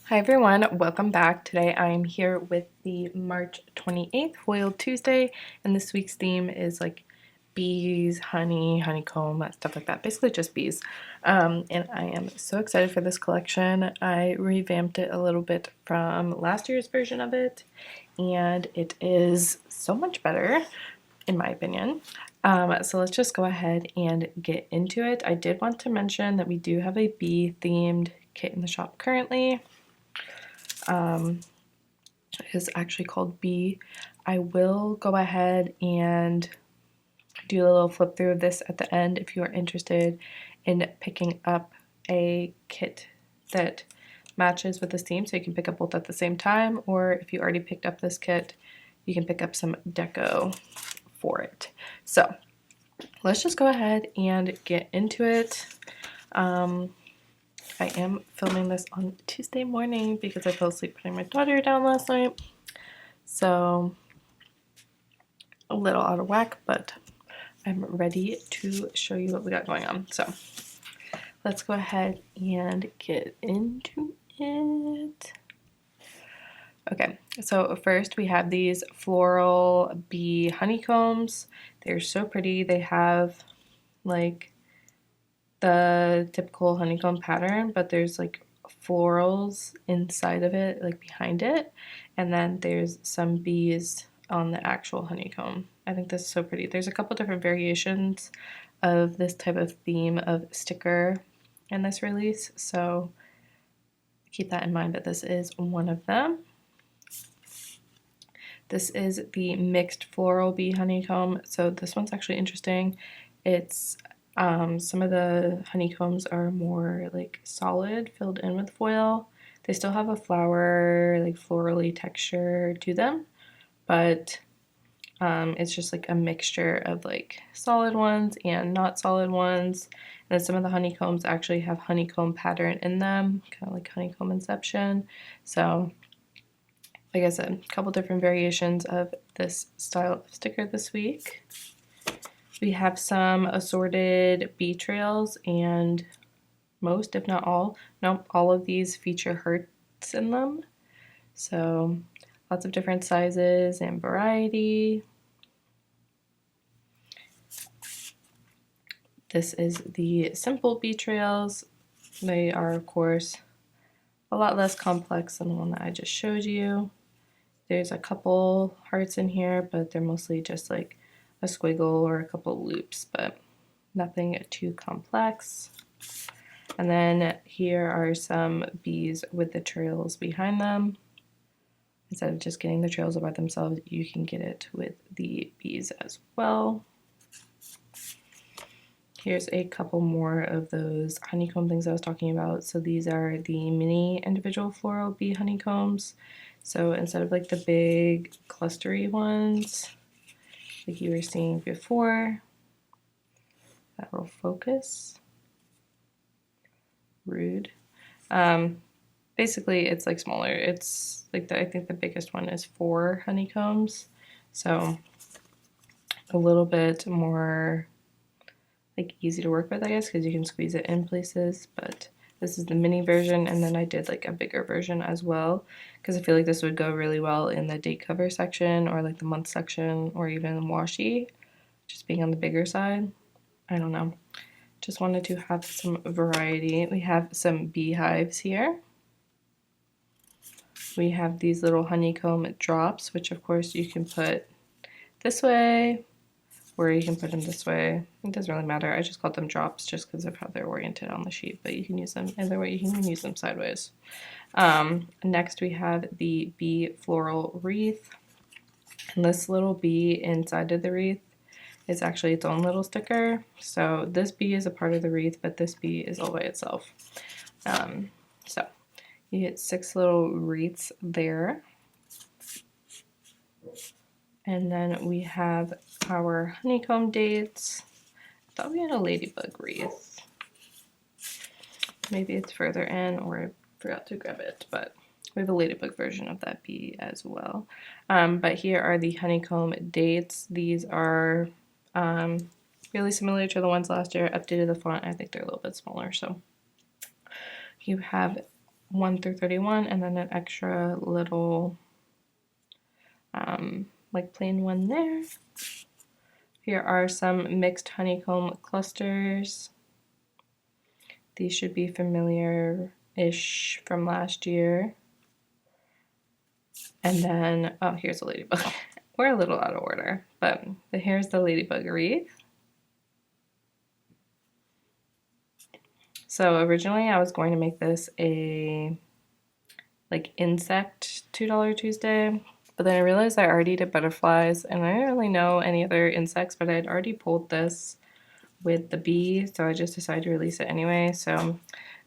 Hi everyone, welcome back. Today I am here with the March 28th Foiled Tuesday, and this week's theme is like bees, honey, honeycomb, stuff like that. Basically just bees. And I am so excited for this collection. I revamped it a little bit from last year's version of it, and it is so much better, in my opinion. So let's just go ahead and get into it. I did want to mention that we do have a bee themed kit in the shop currently. Is actually called B. I will go ahead and do a little flip through of this at the end if you are interested in picking up a kit that matches with this theme, so you can pick up both at the same time, or if you already picked up this kit, you can pick up some deco for it. So let's just go ahead and get into it. I am filming this on Tuesday morning because I fell asleep putting my daughter down last night. So a little out of whack, but I'm ready to show you what we got going on. So let's go ahead and get into it. Okay, so first we have these floral bee honeycombs. They're so pretty. They have like the typical honeycomb pattern, but there's like florals inside of it, like behind it, and then there's some bees on the actual honeycomb. I think this is so pretty. There's a couple different variations of this type of theme of sticker in this release, so keep that in mind, but this is one of them. This is the mixed floral bee honeycomb, so this one's actually interesting. It's some of the honeycombs are more like solid, filled in with foil. They still have a flower, like florally texture to them, but it's just like a mixture of like solid ones and not solid ones. And then some of the honeycombs actually have honeycomb pattern in them, kind of like honeycomb inception. So like I said, a couple different variations of this style of sticker this week. We have some assorted bee trails, and most, if not all, nope, all of these feature hearts in them. So lots of different sizes and variety. This is the simple bee trails. They are, of course, a lot less complex than the one that I just showed you. There's a couple hearts in here, but they're mostly just like a squiggle or a couple loops, but nothing too complex. And then here are some bees with the trails behind them. Instead of just getting the trails by themselves, you can get it with the bees as well. Here's a couple more of those honeycomb things I was talking about. So these are the mini individual floral bee honeycombs. So instead of like the big clustery ones like you were seeing before, that will focus. Rude. Basically it's like smaller. It's like I think the biggest one is 4 honeycombs. So a little bit more like easy to work with, I guess, because you can squeeze it in places, but this is the mini version, and then I did like a bigger version as well because I feel like this would go really well in the date cover section or like the month section or even washi, just being on the bigger side. I don't know. Just wanted to have some variety. We have some beehives here. We have these little honeycomb drops, which of course you can put this way, or you can put them this way. It doesn't really matter. I just called them drops just because of how they're oriented on the sheet, but you can use them either way. You can use them sideways. Next we have the bee floral wreath. And this little bee inside of the wreath is actually its own little sticker. So this bee is a part of the wreath, but this bee is all by itself. So you get 6 little wreaths there. And then we have our honeycomb dates. I thought we had a ladybug wreath. Maybe it's further in, or I forgot to grab it, but we have a ladybug version of that bee as well. But here are the honeycomb dates. These are really similar to the ones last year. Updated the font. I think they're a little bit smaller. So you have 1 through 31, and then an extra little like plain one there. Here are some mixed honeycomb clusters. These should be familiar-ish from last year. And then, oh, here's a ladybug. We're a little out of order, but here's the ladybug wreath. So originally I was going to make this a like insect $2 Tuesday, but then I realized I already did butterflies and I didn't really know any other insects, but I had already pulled this with the bee, so I just decided to release it anyway. So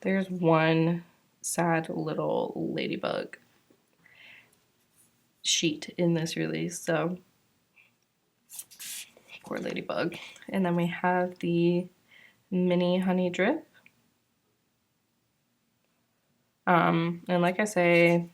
there's one sad little ladybug sheet in this release, so poor ladybug. And then we have the mini honey drip. And like I say,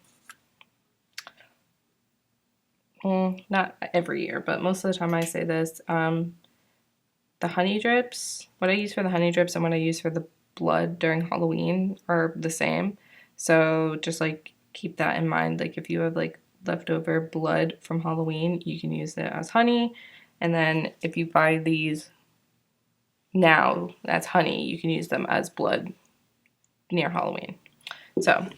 well, not every year, but most of the time I say this, the honey drips, what I use for the honey drips and what I use for the blood during Halloween are the same. So just like keep that in mind. Like if you have like leftover blood from Halloween, you can use it as honey. And then if you buy these now as honey, you can use them as blood near Halloween. So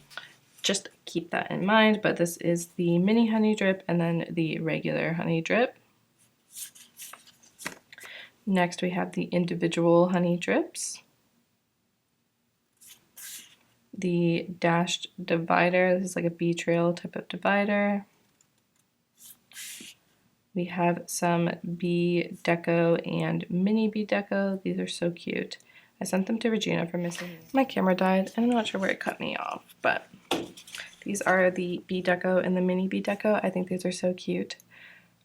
just keep that in mind. But this is the mini honey drip and then the regular honey drip. Next, we have the individual honey drips. The dashed divider, this is like a bee trail type of divider. We have some bee deco and mini bee deco. These are so cute. I sent them to Regina for missing. My camera died. I'm not sure where it cut me off, but these are the bee deco and the mini bee deco. I think these are so cute.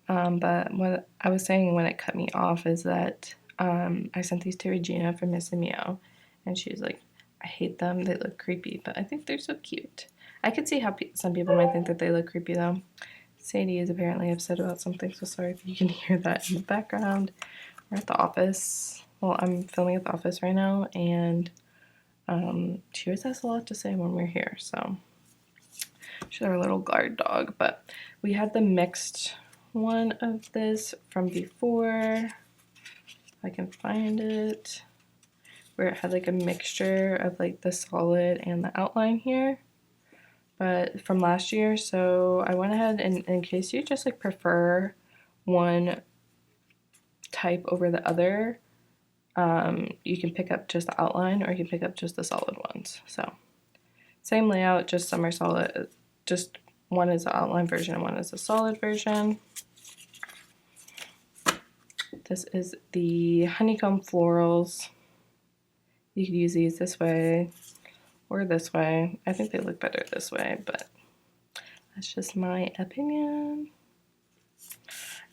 But what I was saying when it cut me off is that I sent these to Regina for Miss and Meow, and she was like, I hate them, they look creepy, but I think they're so cute. I could see how some people might think that they look creepy though. Sadie is apparently upset about something, so sorry if you can hear that in the background. We're at the office. Well, I'm filming at the office right now, and she always has a lot to say when we're here, so she's our little guard dog. But we had the mixed one of this from before, if I can find it, where it had like a mixture of like the solid and the outline here, but from last year. So I went ahead and in case you just like prefer one type over the other, you can pick up just the outline or you can pick up just the solid ones. So same layout, just some are solid, just one is the outline version and one is the solid version. This is the honeycomb florals. You could use these this way or this way. I think they look better this way, but that's just my opinion.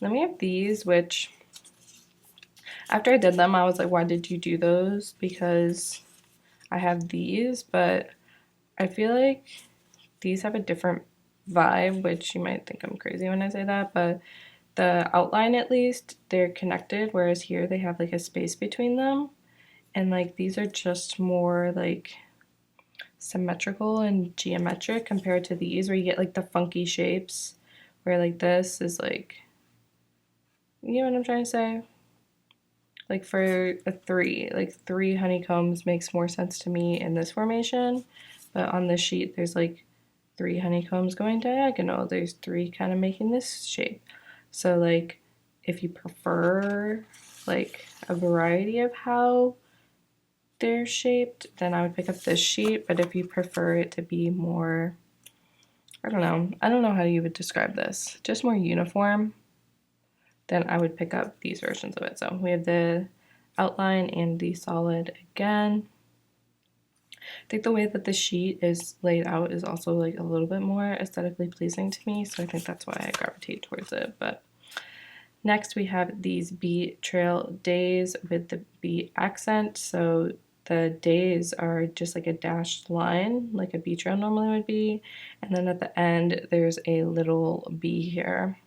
Then we have these, which after I did them, I was like, why did you do those? Because I have these, but I feel like these have a different vibe, which you might think I'm crazy when I say that, but the outline at least, they're connected, whereas here they have like a space between them. And like these are just more like symmetrical and geometric compared to these where you get like the funky shapes, where like this is like, you know what I'm trying to say? Like for a three, like 3 honeycombs makes more sense to me in this formation, but on this sheet there's like 3 honeycombs going diagonal. There's 3 kind of making this shape. So like if you prefer like a variety of how they're shaped, then I would pick up this sheet. But if you prefer it to be more, I don't know how you would describe this, just more uniform, then I would pick up these versions of it. So we have the outline and the solid again. I think the way that the sheet is laid out is also like a little bit more aesthetically pleasing to me, so I think that's why I gravitate towards it. But next we have these bee trail days with the bee accent. So the days are just like a dashed line, like a bee trail normally would be, and then at the end there's a little bee here.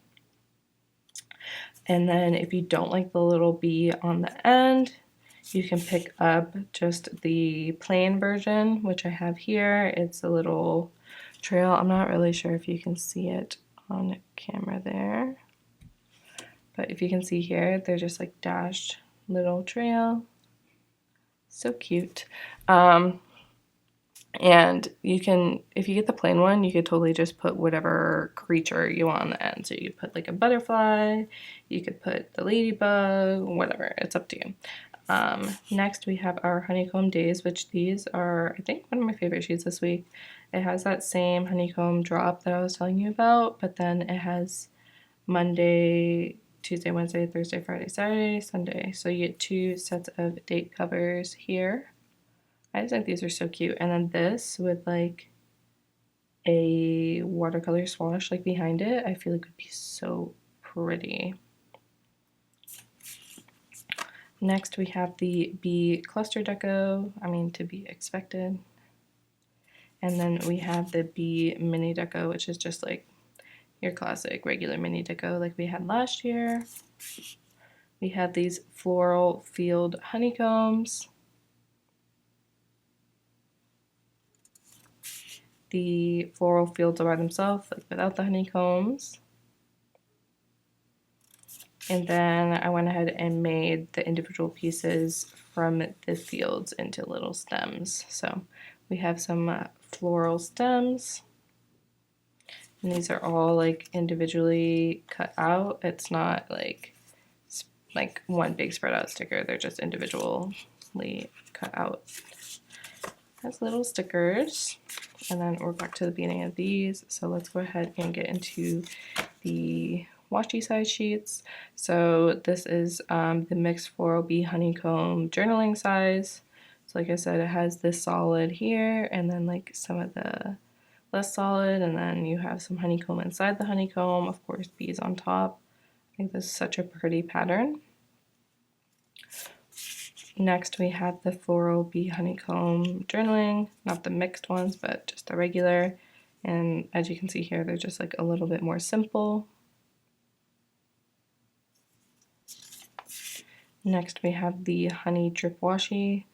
And then if you don't like the little bee on the end, You can pick up just the plain version, which I have here. It's a little trail. I'm not really sure if you can see it on camera there, but if you can see here, they're just like dashed little trail. So cute. And you can, if you get the plain one, you could totally just put whatever creature you want on the end. So you could put like a butterfly, you could put the ladybug, whatever. It's up to you. Next we have our honeycomb days, which these are, I think, one of my favorite sheets this week. It has that same honeycomb drop that I was telling you about, but then it has Monday, Tuesday, Wednesday, Thursday, Friday, Saturday, Sunday. So you get 2 sets of date covers here. I just think these are so cute. And then this with like a watercolor swatch like behind it, I feel like would be so pretty. Next we have the bee cluster deco, I mean to be expected. And then we have the bee mini deco, which is just like your classic regular mini deco like we had last year. We have these floral field honeycombs. The floral fields are by themselves, like without the honeycombs. And then I went ahead and made the individual pieces from the fields into little stems. So we have some floral stems. And these are all like individually cut out. It's not like one big spread out sticker. They're just individually cut out as little stickers. And then we're back to the beginning of these. So let's go ahead and get into the washi size sheets. So this is the mixed floral bee honeycomb journaling size. So like I said, it has this solid here and then like some of the less solid, and then you have some honeycomb inside the honeycomb, of course bees on top. I think this is such a pretty pattern. Next we have the floral bee honeycomb journaling, not the mixed ones, but just the regular. And as you can see here, they're just like a little bit more simple. Next we have the honey drip washi.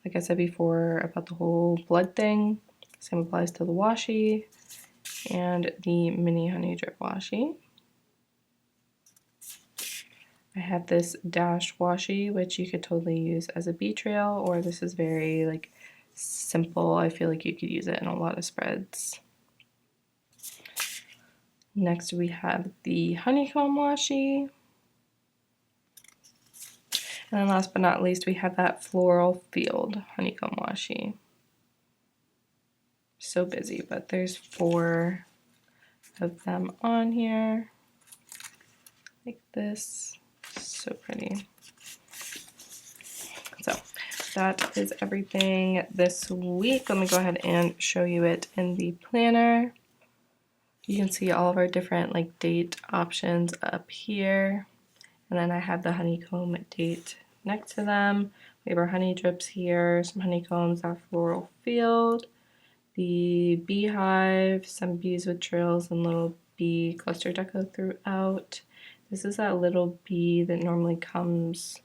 Like I said before about the whole blood thing, same applies to the washi and the mini honey drip washi. I have this dash washi, which you could totally use as a bee trail, or this is very like simple. I feel like you could use it in a lot of spreads. Next we have the honeycomb washi. And then last but not least, we have that floral field honeycomb washi. So busy, but there's 4 of them on here. Like this. So pretty. So that is everything this week. Let me go ahead and show you it in the planner. You can see all of our different like date options up here. And then I have the honeycomb date next to them. We have our honey drips here, some honeycombs, that floral field, the beehive, some bees with trails and little bee cluster deco throughout. This is that little bee that normally comes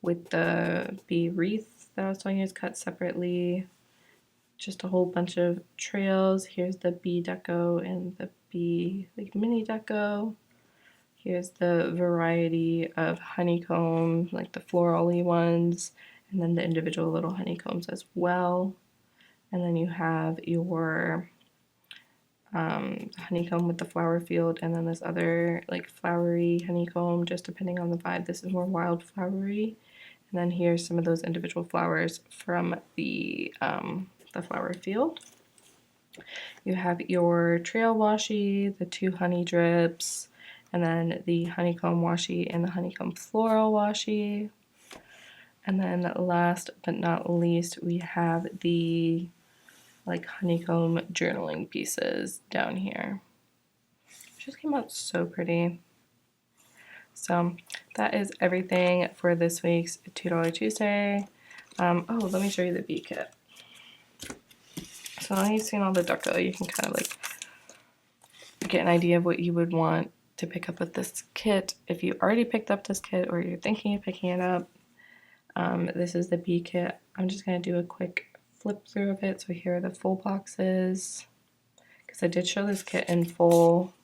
with the bee wreath that I was telling you is cut separately. Just a whole bunch of trails. Here's the bee deco and the bee like mini deco. Here's the variety of honeycomb, like the florally ones, and then the individual little honeycombs as well. And then you have your honeycomb with the flower field, and then this other like flowery honeycomb, just depending on the vibe. This is more wild flowery. And then here's some of those individual flowers from the flower field. You have your trail washi, the 2 honey drips, and then the honeycomb washi and the honeycomb floral washi. And then last but not least, we have the like honeycomb journaling pieces down here. It just came out so pretty. So that is everything for this week's $2 Tuesday. Oh, let me show you the bee kit. So now you've seen all the deco, you can kind of like get an idea of what you would want to pick up with this kit. If you already picked up this kit or you're thinking of picking it up, This is the B kit. I'm just going to do a quick flip through of it. So here are the full boxes, because I did show this kit in full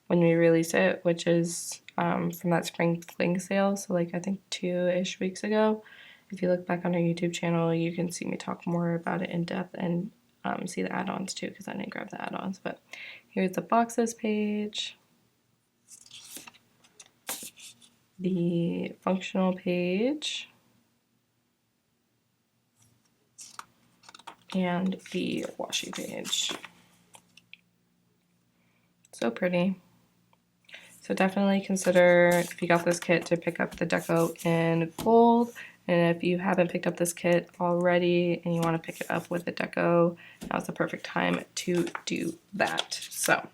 when we released it, which is from that spring fling sale, so like I think 2-ish weeks ago. If you look back on our YouTube channel, you can see me talk more about it in depth and see the add-ons too, because I didn't grab the add-ons. But here's the boxes page, the functional page, and the washi page. So pretty. So definitely consider, if you got this kit, to pick up the deco in gold. And if you haven't picked up this kit already and you want to pick it up with the deco, now's the perfect time to do that. So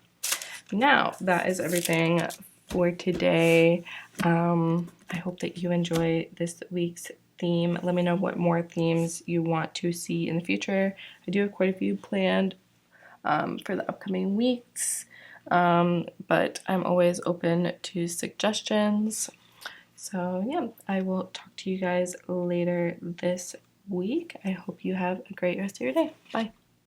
now that is everything for today. I hope that you enjoy this week's theme. Let me know what more themes you want to see in the future. I do have quite a few planned for the upcoming weeks. But I'm always open to suggestions. So yeah, I will talk to you guys later this week. I hope you have a great rest of your day. Bye.